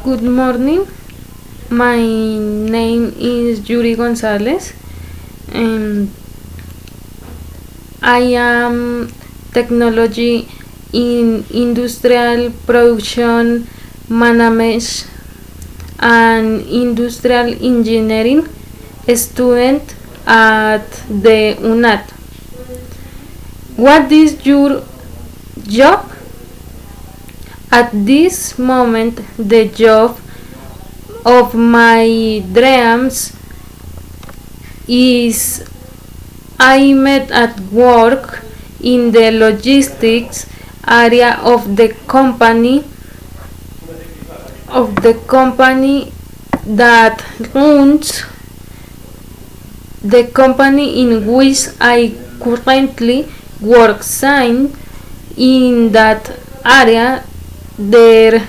Good morning. My name is Yuri Gonzalez. Um, I am technology in industrial production management and industrial engineering student at the UNAT. What is your job? At this moment, the job of my dreams is I met at work in the logistics area of the company that runs the company in which I currently work. Sign in that area there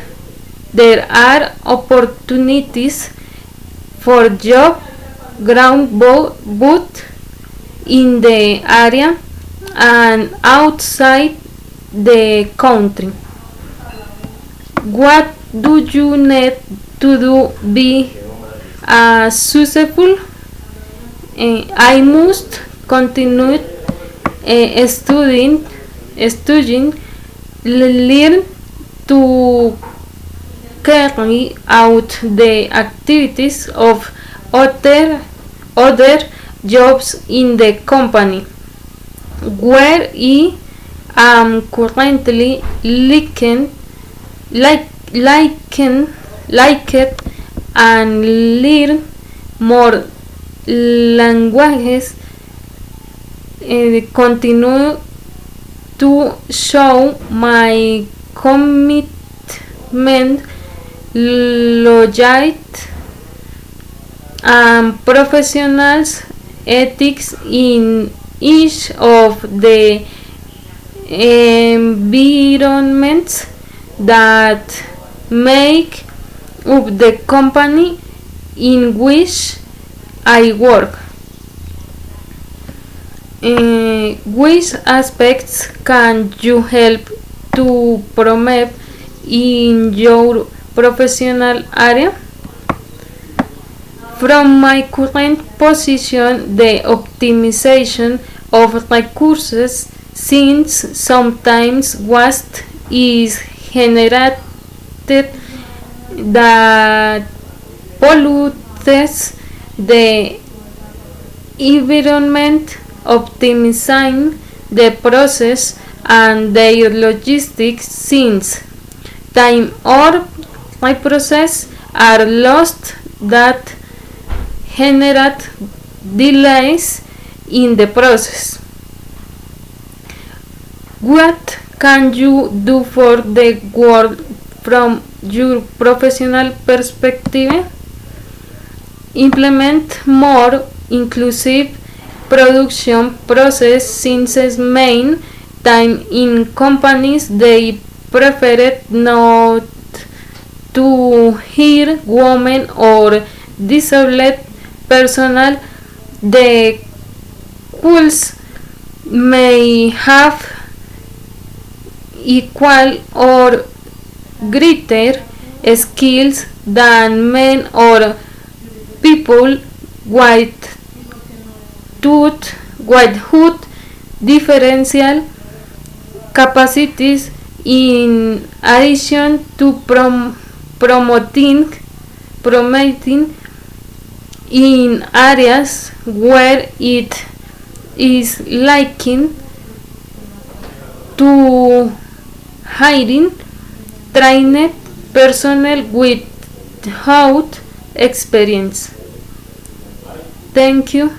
are opportunities for job ground both in the area and outside the country. What do you need to do be successful? I must continue studying, learn to carry out the activities of other jobs in the company where I am currently like it and learn more languages. Continue to show my commitment, loyalty, and professional ethics in each of the environments that make up the company in which I work. Which aspects can you help to promote in your professional area? From my current position, the optimization of recurses, since sometimes waste is generated that pollutes the environment. Optimizing the process and their logistics, since time or my process are lost that generate delays in the process. What can you do for the world from your professional perspective? Implement more inclusive production process, since main time in companies they prefer not to hear women or disabled personnel. The schools may have equal or greater skills than men or people with differential capacities, in addition to promoting in areas where it is lacking to hiring trained personnel without experience. Thank you.